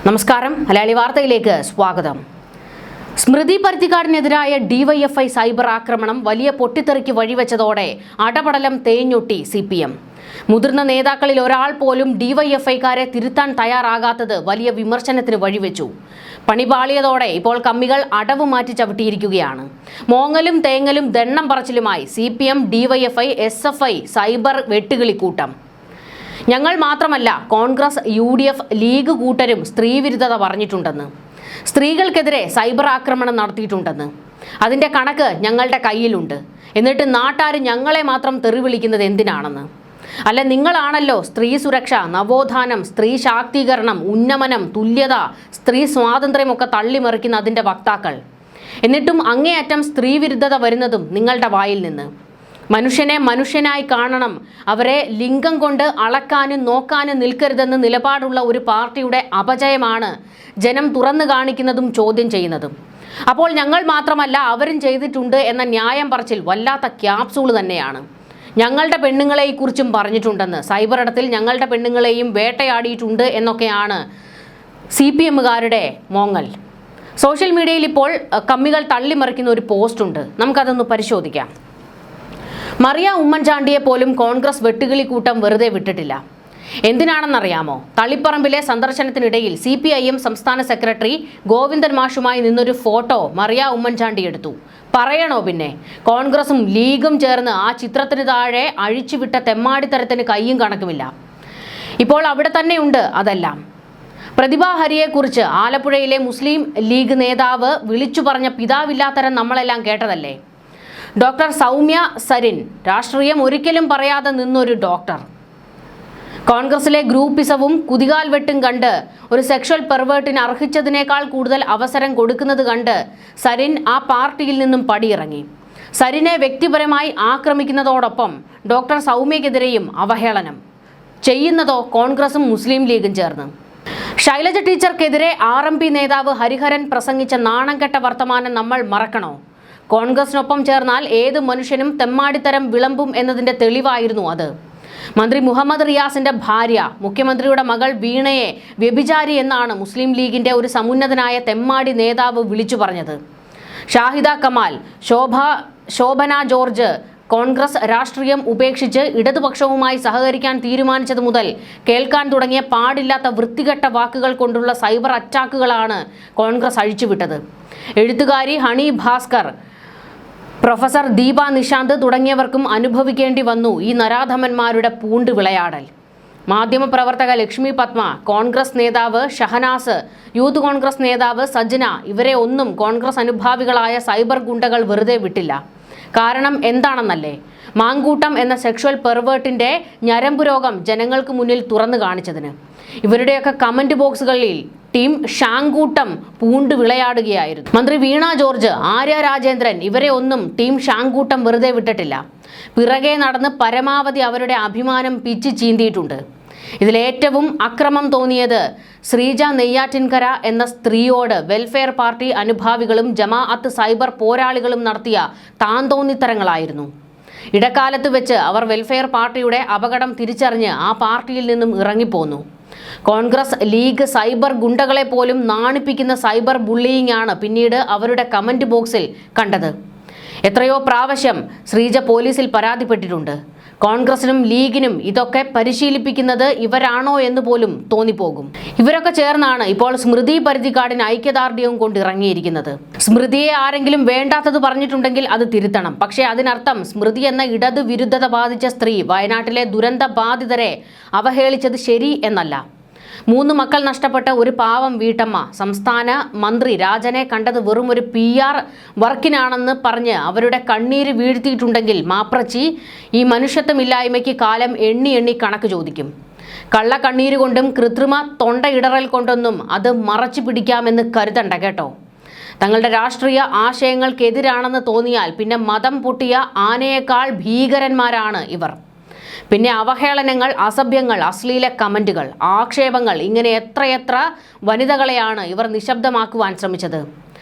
നമസ്കാരം, മലയാളി വാർത്തയിലേക്ക് സ്വാഗതം. സ്മൃതി പരുത്തിക്കാടിനെതിരായ ഡിവൈഎഫ്ഐ സൈബർ ആക്രമണം വലിയ പൊട്ടിത്തെറിക്ക് വഴിവെച്ചതോടെ അടപടലം തേഞ്ഞൊട്ടി CPM. മുതിർന്ന നേതാക്കളിൽ ഒരാൾ പോലും ഡിവൈഎഫ്ഐക്കാരെ തിരുത്താൻ തയ്യാറാകാത്തത് വലിയ വിമർശനത്തിന് വഴിവെച്ചു. പണിപാളിയതോടെ ഇപ്പോൾ കമ്മികൾ അടവ് മാറ്റി ചവിട്ടിയിരിക്കുകയാണ്. മോങ്ങലും തേങ്ങലും ദണ്ണം പറച്ചിലുമായി CPM, ഡിവൈഎഫ്ഐ, SFI സൈബർ വെട്ടുകിളിക്കൂട്ടം. ഞങ്ങൾ മാത്രമല്ല, കോൺഗ്രസ്, UDF, ലീഗ് കൂട്ടരും സ്ത്രീവിരുദ്ധത പറഞ്ഞിട്ടുണ്ടെന്ന്, സ്ത്രീകൾക്കെതിരെ സൈബർ ആക്രമണം നടത്തിയിട്ടുണ്ടെന്ന്, അതിൻ്റെ കണക്ക് ഞങ്ങളുടെ കയ്യിലുണ്ട്. എന്നിട്ട് നാട്ടാർ ഞങ്ങളെ മാത്രം തെറി വിളിക്കുന്നത് എന്തിനാണെന്ന്. അല്ല, നിങ്ങളാണല്ലോ സ്ത്രീ സുരക്ഷ, നവോത്ഥാനം, സ്ത്രീ ശാക്തീകരണം, ഉന്നമനം, തുല്യത, സ്ത്രീ സ്വാതന്ത്ര്യമൊക്കെ തള്ളിമറിക്കുന്ന അതിൻ്റെ വക്താക്കൾ. എന്നിട്ടും അങ്ങേയറ്റം സ്ത്രീവിരുദ്ധത വരുന്നതും നിങ്ങളുടെ വായിൽ നിന്ന്. മനുഷ്യനെ മനുഷ്യനായി കാണണം, അവരെ ലിംഗം കൊണ്ട് അളക്കാനും നോക്കാനും നിൽക്കരുതെന്ന് നിലപാടുള്ള ഒരു പാർട്ടിയുടെ അപജയമാണ് ജനം തുറന്നു കാണിക്കുന്നതും ചോദ്യം ചെയ്യുന്നതും. അപ്പോൾ ഞങ്ങൾ മാത്രമല്ല, അവരും ചെയ്തിട്ടുണ്ട് എന്ന ന്യായം പറച്ചിൽ വല്ലാത്ത ക്യാപ്സൂൾ തന്നെയാണ്. ഞങ്ങളുടെ പെണ്ണുങ്ങളെക്കുറിച്ചും പറഞ്ഞിട്ടുണ്ടെന്ന്, സൈബർ ഇടത്തിൽ ഞങ്ങളുടെ പെണ്ണുങ്ങളെയും വേട്ടയാടിയിട്ടുണ്ട് എന്നൊക്കെയാണ് CPMകാരുടെ മോങ്ങൽ. സോഷ്യൽ മീഡിയയിൽ ഇപ്പോൾ കമ്മികൾ തള്ളിമറിക്കുന്ന ഒരു പോസ്റ്റ് ഉണ്ട്, നമുക്കതൊന്ന് പരിശോധിക്കാം. മറിയ ഉമ്മൻചാണ്ടിയെ പോലും കോൺഗ്രസ് വെട്ടുകിളിക്കൂട്ടം വെറുതെ വിട്ടിട്ടില്ല. എന്തിനാണെന്നറിയാമോ? തളിപ്പറമ്പിലെ സന്ദർശനത്തിനിടയിൽ CPIM സംസ്ഥാന സെക്രട്ടറി ഗോവിന്ദൻ മാഷുമായി നിന്നൊരു ഫോട്ടോ മറിയ ഉമ്മൻചാണ്ടി എടുത്തു. പറയണോ പിന്നെ? കോൺഗ്രസും ലീഗും ചേർന്ന് ആ ചിത്രത്തിന് താഴെ അഴിച്ചുവിട്ട തെമ്മാടിത്തരത്തിന് കയ്യും കണക്കുമില്ല. ഇപ്പോൾ അവിടെ തന്നെയുണ്ട് അതെല്ലാം. പ്രതിഭ ഹരിയെക്കുറിച്ച് ആലപ്പുഴയിലെ മുസ്ലിം ലീഗ് നേതാവ് വിളിച്ചു പറഞ്ഞ പിതാവില്ലാത്തരം നമ്മളെല്ലാം കേട്ടതല്ലേ. ഡോക്ടർ സൗമ്യ സരിൻ, രാഷ്ട്രീയം ഒരിക്കലും പറയാതെ നിന്നൊരു ഡോക്ടർ. കോൺഗ്രസിലെ ഗ്രൂപ്പിസവും കുതികാൽ വെട്ടും കണ്ട് ഒരു സെക്ഷൽ പെർവേർട്ടിന് അർഹിച്ചതിനേക്കാൾ കൂടുതൽ അവസരം കൊടുക്കുന്നത് കണ്ട് സരിൻ ആ പാർട്ടിയിൽ നിന്നും പടിയിറങ്ങി. സരിനെ വ്യക്തിപരമായി ആക്രമിക്കുന്നതോടൊപ്പം ഡോക്ടർ സൗമ്യക്കെതിരെയും അവഹേളനം ചെയ്യുന്നതോ കോൺഗ്രസും മുസ്ലിം ലീഗും ചേർന്ന്. ശൈലജ ടീച്ചർക്കെതിരെ RMP നേതാവ് ഹരിഹരൻ പ്രസംഗിച്ച നാണംകെട്ട വർത്തമാനം നമ്മൾ മറക്കണോ? കോൺഗ്രസിനൊപ്പം ചേർന്നാൽ ഏത് മനുഷ്യനും തെമ്മാടിത്തരം വിളമ്പും എന്നതിൻ്റെ തെളിവായിരുന്നു അത്. മന്ത്രി മുഹമ്മദ് റിയാസിന്റെ ഭാര്യ, മുഖ്യമന്ത്രിയുടെ മകൾ വീണയെ വ്യഭിചാരി എന്നാണ് മുസ്ലിം ലീഗിന്റെ ഒരു സമുന്നതനായ തെമ്മാടി നേതാവ് വിളിച്ചു പറഞ്ഞത്. ഷാഹിദ കമാൽ, ശോഭന ജോർജ് കോൺഗ്രസ് രാഷ്ട്രീയം ഉപേക്ഷിച്ച് ഇടതുപക്ഷവുമായി സഹകരിക്കാൻ തീരുമാനിച്ചത് മുതൽ കേൾക്കാൻ തുടങ്ങിയ പാടില്ലാത്ത വൃത്തികെട്ട വാക്കുകൾ കൊണ്ടുള്ള സൈബർ അറ്റാക്കുകളാണ് കോൺഗ്രസ് അഴിച്ചുവിട്ടത്. എഴുത്തുകാരി ഹണി ഭാസ്കർ, പ്രൊഫസർ ദീപ നിശാന്ത് തുടങ്ങിയവർക്കും അനുഭവിക്കേണ്ടി വന്നു ഈ നരാധമന്മാരുടെ പൂണ്ട് വിളയാടൽ. മാധ്യമപ്രവർത്തക ലക്ഷ്മി പത്മ, കോൺഗ്രസ് നേതാവ് ഷഹനാസ്, യൂത്ത് കോൺഗ്രസ് നേതാവ് സജ്ന, ഇവരെ ഒന്നും കോൺഗ്രസ് അനുഭാവികളായ സൈബർ ഗുണ്ടകൾ വെറുതെ വിട്ടില്ല. കാരണം എന്താണെന്നല്ലേ? മാങ്കൂട്ടം എന്ന സെക്ഷൽ പെർവേർട്ടിന്റെ ഞരമ്പ് രോഗം ജനങ്ങൾക്ക് മുന്നിൽ തുറന്നു കാണിച്ചതിന്. ഇവരുടെയൊക്കെ കമന്റ് ബോക്സുകളിൽ ടീം ഷാങ്കൂട്ടം പൂണ്ട് വിളയാടുകയായിരുന്നു. മന്ത്രി വീണ ജോർജ്, ആര്യ രാജേന്ദ്രൻ, ഇവരെ ഒന്നും ടീം ഷാങ്കൂട്ടം വെറുതെ വിട്ടിട്ടില്ല. പിറകെ നടന്ന് പരമാവധി അവരുടെ അഭിമാനം പിച്ച് ചീന്തിയിട്ടുണ്ട്. ഇതിലേറ്റവും അക്രമം തോന്നിയത് ശ്രീജ നെയ്യാറ്റിൻകര എന്ന സ്ത്രീയോട് വെൽഫെയർ പാർട്ടി അനുഭാവികളും ജമാഅത്ത് സൈബർ പോരാളികളും നടത്തിയ താന്തോന്നിത്തരങ്ങളായിരുന്നു. ഇടക്കാലത്ത് വെച്ച് അവർ വെൽഫെയർ പാർട്ടിയുടെ അപകടം തിരിച്ചറിഞ്ഞ് ആ പാർട്ടിയിൽ നിന്നും ഇറങ്ങിപ്പോന്നു. കോൺഗ്രസ്, ലീഗ് സൈബർ ഗുണ്ടകളെ പോലും നാണിപ്പിക്കുന്ന സൈബർ ബുള്ളിയിങ് ആണ് പിന്നീട് അവരുടെ കമന്റ് ബോക്സിൽ കണ്ടത്. എത്രയോ പ്രാവശ്യം ശ്രീജ പോലീസിൽ പരാതിപ്പെട്ടിട്ടുണ്ട്. കോൺഗ്രസിനും ലീഗിനും ഇതൊക്കെ പരിശീലിപ്പിക്കുന്നത് ഇവരാണോ എന്ന് പോലും തോന്നിപ്പോകും. ഇവരൊക്കെ ചേർന്നാണ് ഇപ്പോൾ സ്മൃതി പരുത്തിക്കാടിന് ഐക്യദാർഢ്യവും കൊണ്ട് ഇറങ്ങിയിരിക്കുന്നത്. സ്മൃതിയെ ആരെങ്കിലും വേണ്ടാത്തത് പറഞ്ഞിട്ടുണ്ടെങ്കിൽ അത് തിരുത്തണം. പക്ഷേ അതിനർത്ഥം സ്മൃതി എന്ന ഇടത് വിരുദ്ധത ബാധിച്ച സ്ത്രീ വയനാട്ടിലെ ദുരന്ത ബാധിതരെ അവഹേളിച്ചത് ശരി എന്നല്ല. 3 മക്കൾ നഷ്ടപ്പെട്ട ഒരു പാവം വീട്ടമ്മ സംസ്ഥാന മന്ത്രി രാജനെ കണ്ടത് വെറും ഒരു PR വർക്കിനാണെന്ന് പറഞ്ഞ് അവരുടെ കണ്ണീര് വീഴ്ത്തിയിട്ടുണ്ടെങ്കിൽ മാപ്രച്ചി ഈ മനുഷ്യത്വമില്ലായ്മയ്ക്ക് കാലം എണ്ണി കണക്ക് ചോദിക്കും. കള്ള കണ്ണീര് കൊണ്ടും കൃത്രിമ തൊണ്ടയിടറൽ കൊണ്ടൊന്നും അത് മറച്ചു പിടിക്കാമെന്ന് കരുതണ്ട കേട്ടോ. തങ്ങളുടെ രാഷ്ട്രീയ ആശയങ്ങൾക്കെതിരാണെന്ന് തോന്നിയാൽ പിന്നെ മതം പൊട്ടിയ ആനയേക്കാൾ ഭീകരന്മാരാണ് ഇവർ. പിന്നെ അവഹേളനങ്ങൾ, അസഭ്യങ്ങൾ, അശ്ലീല കമന്റുകൾ, ആക്ഷേപങ്ങൾ, ഇങ്ങനെ എത്രയെത്ര വനിതകളെയാണ് ഇവർ നിശബ്ദമാക്കുവാൻ ശ്രമിച്ചത്.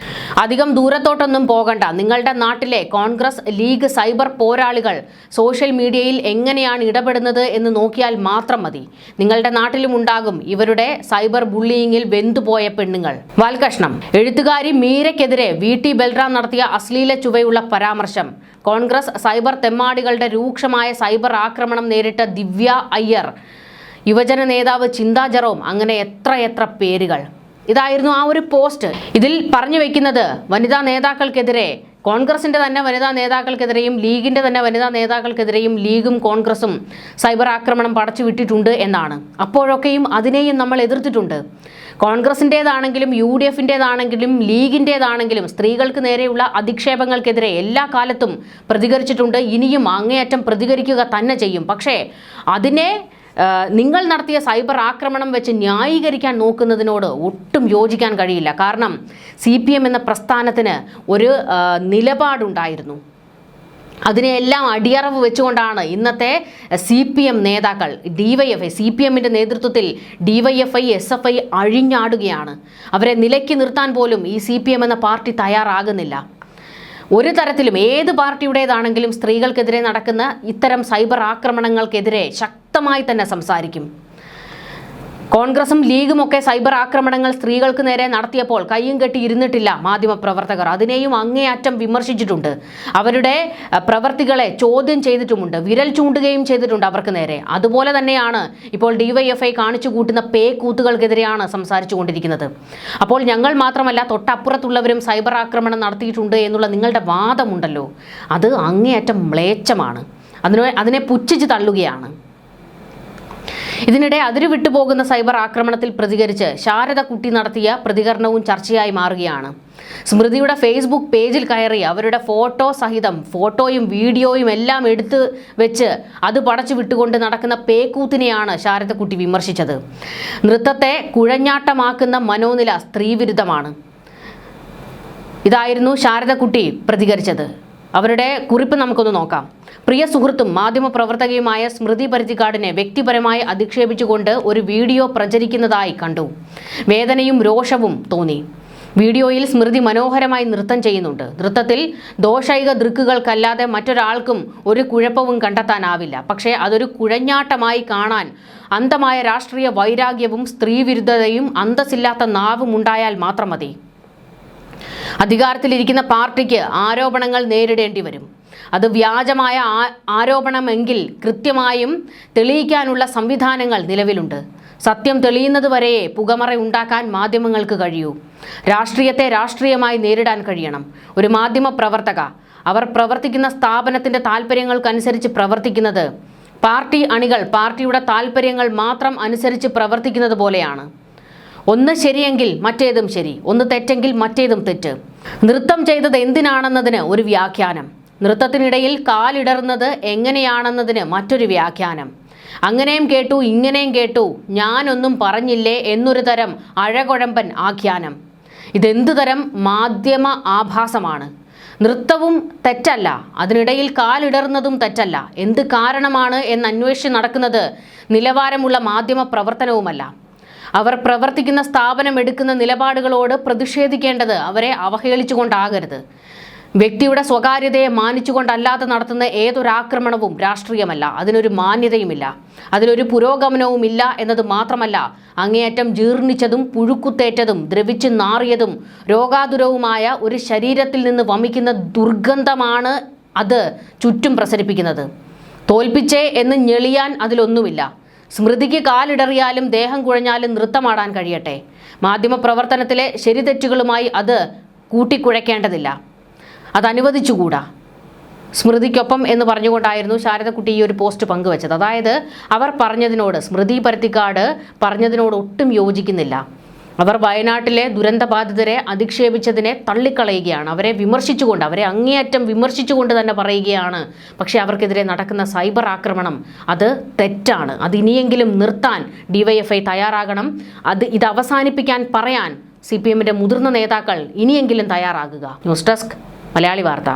അധികം ദൂരത്തോട്ടൊന്നും പോകണ്ട. നിങ്ങളുടെ നാട്ടിലെ കോൺഗ്രസ് ലീഗ് സൈബർ പോരാളികൾ സോഷ്യൽ മീഡിയയിൽ എങ്ങനെയാണ് ഇടപെടുന്നത് എന്ന് നോക്കിയാൽ മാത്രം മതി. നിങ്ങളുടെ നാട്ടിലും ഉണ്ടാകും ഇവരുടെ സൈബർ ബുള്ളിയിങ്ങിൽ വെന്തുപോയ പെണ്ണുങ്ങൾ. വാൽകഷ്ണം. എഴുത്തുകാരി മീരയ്ക്കെതിരെ VT ബൽറാം നടത്തിയ അശ്ലീല ചുവയുള്ള പരാമർശം. കോൺഗ്രസ് സൈബർ തെമ്മാടികളുടെ രൂക്ഷമായ സൈബർ ആക്രമണം നേരിട്ട ദിവ്യ അയ്യർ, യുവജന നേതാവ് ചിന്താ ജെറോം, അങ്ങനെ എത്ര പേരുകൾ. ഇതായിരുന്നു ആ ഒരു പോസ്റ്റ്. ഇതിൽ പറഞ്ഞു വെക്കുന്നത് വനിതാ നേതാക്കൾക്കെതിരെ, കോൺഗ്രസിന്റെ തന്നെ വനിതാ നേതാക്കൾക്കെതിരെയും ലീഗിന്റെ തന്നെ വനിതാ നേതാക്കൾക്കെതിരെയും ലീഗും കോൺഗ്രസും സൈബർ ആക്രമണം പടച്ചു വിട്ടിട്ടുണ്ട് എന്നാണ്. അപ്പോഴൊക്കെയും അതിനെയും നമ്മൾ എതിർത്തിട്ടുണ്ട്. കോൺഗ്രസിൻ്റേതാണെങ്കിലും UDFിൻ്റേതാണെങ്കിലും ലീഗിൻ്റേതാണെങ്കിലും സ്ത്രീകൾക്ക് നേരെയുള്ള അധിക്ഷേപങ്ങൾക്കെതിരെ എല്ലാ കാലത്തും പ്രതികരിച്ചിട്ടുണ്ട്. ഇനിയും അങ്ങേയറ്റം പ്രതികരിക്കുക തന്നെ ചെയ്യും. പക്ഷേ അതിനെ നിങ്ങൾ നടത്തിയ സൈബർ ആക്രമണം വെച്ച് ന്യായീകരിക്കാൻ നോക്കുന്നതിനോട് ഒട്ടും യോജിക്കാൻ കഴിയില്ല. കാരണം CPM എന്ന പ്രസ്ഥാനത്തിന് ഒരു നിലപാടുണ്ടായിരുന്നു. അതിനെല്ലാം അടിയറവ് വെച്ചുകൊണ്ടാണ് ഇന്നത്തെ CPM നേതാക്കൾ, DYFI, CPMന്റെ നേതൃത്വത്തിൽ DYFI, SFI അഴിഞ്ഞാടുകയാണ്. അവരെ നിലയ്ക്ക് നിർത്താൻ പോലും ഈ CPM എന്ന പാർട്ടി തയ്യാറാകുന്നില്ല. ഒരു തരത്തിലും ഏത് പാർട്ടിയുടേതാണെങ്കിലും സ്ത്രീകൾക്കെതിരെ നടക്കുന്ന ഇത്തരം സൈബർ ആക്രമണങ്ങൾക്കെതിരെ ശക്തമായി തന്നെ സംസാരിക്കും. കോൺഗ്രസും ലീഗും ഒക്കെ സൈബർ ആക്രമണങ്ങൾ സ്ത്രീകൾക്ക് നേരെ നടത്തിയപ്പോൾ കയ്യും കെട്ടി ഇരുന്നിട്ടില്ല മാധ്യമപ്രവർത്തകർ. അതിനെയും അങ്ങേയറ്റം വിമർശിച്ചിട്ടുണ്ട്. അവരുടെ പ്രവർത്തികളെ ചോദ്യം ചെയ്തിട്ടുമുണ്ട്, വിരൽ ചൂണ്ടുകയും ചെയ്തിട്ടുണ്ട് അവർക്ക് നേരെ. അതുപോലെ തന്നെയാണ് ഇപ്പോൾ DYFI കാണിച്ചു കൂട്ടുന്ന കൂത്തുകൾക്കെതിരെയാണ് സംസാരിച്ചു കൊണ്ടിരിക്കുന്നത്. അപ്പോൾ ഞങ്ങൾ മാത്രമല്ല തൊട്ടപ്പുറത്തുള്ളവരും സൈബർ ആക്രമണം നടത്തിയിട്ടുണ്ട് എന്നുള്ള നിങ്ങളുടെ വാദമുണ്ടല്ലോ, അത് അങ്ങേയറ്റം മ്ലേച്ഛമാണ്. അതിനെ പുച്ഛിച്ച് തള്ളുകയാണ്. ഇതിനിടെ അതിരു വിട്ടുപോകുന്ന സൈബർ ആക്രമണത്തിൽ പ്രതികരിച്ച് ശാരദ കുട്ടി നടത്തിയ പ്രതികരണവും ചർച്ചയായി മാറുകയാണ്. സ്മൃതിയുടെ ഫേസ്ബുക്ക് പേജിൽ കയറി അവരുടെ ഫോട്ടോ സഹിതം ഫോട്ടോയും വീഡിയോയും എല്ലാം എടുത്ത് വെച്ച് അത് പടച്ചു വിട്ടുകൊണ്ട് നടക്കുന്ന പേക്കൂത്തിനെയാണ് ശാരദക്കുട്ടി വിമർശിച്ചത്. നൃത്തത്തെ കുഴഞ്ഞാട്ടമാക്കുന്ന മനോനില സ്ത്രീവിരുദ്ധമാണ്. ഇതായിരുന്നു ശാരദക്കുട്ടി പ്രതികരിച്ചത്. അവരുടെ കുറിപ്പ് നമുക്കൊന്ന് നോക്കാം. പ്രിയ സുഹൃത്തും മാധ്യമപ്രവർത്തകയുമായ സ്മൃതി പരുത്തിക്കാടിനെ വ്യക്തിപരമായി അധിക്ഷേപിച്ചുകൊണ്ട് ഒരു വീഡിയോ പ്രചരിക്കുന്നതായി കണ്ടു. വേദനയും രോഷവും തോന്നി. വീഡിയോയിൽ സ്മൃതി മനോഹരമായി നൃത്തം ചെയ്യുന്നുണ്ട്. നൃത്തത്തിൽ ദോഷൈക ദൃക്കുകൾക്കല്ലാതെ മറ്റൊരാൾക്കും ഒരു കുഴപ്പവും കണ്ടെത്താനാവില്ല. പക്ഷേ അതൊരു കുഴഞ്ഞാട്ടമായി കാണാൻ അന്ധമായ രാഷ്ട്രീയ വൈരാഗ്യവും സ്ത്രീവിരുദ്ധതയും അന്തസ്സില്ലാത്ത നാവും ഉണ്ടായാൽ മാത്രം മതി. അധികാരത്തിലിരിക്കുന്ന പാർട്ടിക്ക് ആരോപണങ്ങൾ നേരിടേണ്ടി വരും. അത് വ്യാജമായ ആരോപണമെങ്കിൽ കൃത്യമായും തെളിയിക്കാനുള്ള സംവിധാനങ്ങൾ നിലവിലുണ്ട്. സത്യം തെളിയുന്നതുവരെ പുകമറ ഉണ്ടാക്കാൻ മാധ്യമങ്ങൾക്ക് കഴിയൂ. രാഷ്ട്രീയത്തെ രാഷ്ട്രീയമായി നേരിടാൻ കഴിയണം. ഒരു മാധ്യമ പ്രവർത്തക അവർ പ്രവർത്തിക്കുന്ന സ്ഥാപനത്തിൻ്റെ താല്പര്യങ്ങൾക്കനുസരിച്ച് പ്രവർത്തിക്കുന്നത് പാർട്ടി അണികൾ പാർട്ടിയുടെ താല്പര്യങ്ങൾ മാത്രം അനുസരിച്ച് പ്രവർത്തിക്കുന്നത് പോലെയാണ്. ഒന്ന് ശരിയെങ്കിൽ മറ്റേതും ശരി, ഒന്ന് തെറ്റെങ്കിൽ മറ്റേതും തെറ്റ്. നൃത്തം ചെയ്തത് എന്തിനാണെന്നതിന് ഒരു വ്യാഖ്യാനം, നൃത്തത്തിനിടയിൽ കാലിടറുന്നത് എങ്ങനെയാണെന്നതിന് മറ്റൊരു വ്യാഖ്യാനം. അങ്ങനെയും കേട്ടു ഇങ്ങനെയും കേട്ടു, ഞാനൊന്നും പറഞ്ഞില്ലേ എന്നൊരു തരം അഴകുഴമ്പൻ ആഖ്യാനം. ഇതെന്തു തരം മാധ്യമ ആഭാസമാണ്? നൃത്തവും തെറ്റല്ല, അതിനിടയിൽ കാലിടറുന്നതും തെറ്റല്ല. എന്ത് കാരണമാണ് എന്ന് അന്വേഷിച്ച് നടക്കുന്നത് നിലവാരമുള്ള മാധ്യമ പ്രവർത്തനവുമല്ല. അവർ പ്രവർത്തിക്കുന്ന സ്ഥാപനം എടുക്കുന്ന നിലപാടുകളോട് പ്രതിഷേധിക്കേണ്ടത് അവരെ അവഹേളിച്ചുകൊണ്ടാകരുത്. വ്യക്തിയുടെ സ്വകാര്യതയെ മാനിച്ചുകൊണ്ടല്ലാതെ നടത്തുന്ന ഏതൊരാക്രമണവും രാഷ്ട്രീയമല്ല. അതിനൊരു മാന്യതയുമില്ല, അതിലൊരു പുരോഗമനവുമില്ല എന്നത് മാത്രമല്ല, അങ്ങേയറ്റം ജീർണിച്ചതും പുഴുക്കുത്തേറ്റതും ദ്രവിച്ച് നാറിയതും രോഗാതുരവുമായ ഒരു ശരീരത്തിൽ നിന്ന് വമിക്കുന്ന ദുർഗന്ധമാണ് അത് ചുറ്റും പ്രസരിപ്പിക്കുന്നത്. തോൽപ്പിച്ചേ എന്ന് ഞെളിയാൻ അതിലൊന്നുമില്ല. സ്മൃതിക്ക് കാലിടറിയാലും ദേഹം കുഴഞ്ഞാലും നൃത്തമാടാൻ കഴിയട്ടെ. മാധ്യമപ്രവർത്തനത്തിലെ ശരിതെറ്റുകളുമായി അത് കൂട്ടിക്കുഴയ്ക്കേണ്ടതില്ല, അത് അനുവദിച്ചുകൂടാ. സ്മൃതിക്കൊപ്പം എന്ന് പറഞ്ഞുകൊണ്ടായിരുന്നു ശാരദക്കുട്ടി ഈ ഒരു പോസ്റ്റ് പങ്കുവച്ചത്. അതായത് അവർ പറഞ്ഞതിനോട്, സ്മൃതി പരുത്തിക്കാട് പറഞ്ഞതിനോട് ഒട്ടും യോജിക്കുന്നില്ല. അവർ വയനാട്ടിലെ ദുരന്തബാധിതരെ അധിക്ഷേപിച്ചതിനെ തള്ളിക്കളയുകയാണ്. അവരെ വിമർശിച്ചുകൊണ്ട്, അവരെ അങ്ങേയറ്റം വിമർശിച്ചുകൊണ്ട് തന്നെ പറയുകയാണ്. പക്ഷേ അവർക്കെതിരെ നടക്കുന്ന സൈബർ ആക്രമണം അത് തെറ്റാണ്. അത് ഇനിയെങ്കിലും നിർത്താൻ DYFI തയ്യാറാകണം. ഇത് അവസാനിപ്പിക്കാൻ പറയാൻ CPMന്റെ മുതിർന്ന നേതാക്കൾ ഇനിയെങ്കിലും തയ്യാറാകുക. ന്യൂസ് ഡെസ്ക് മലയാളി വാർത്ത.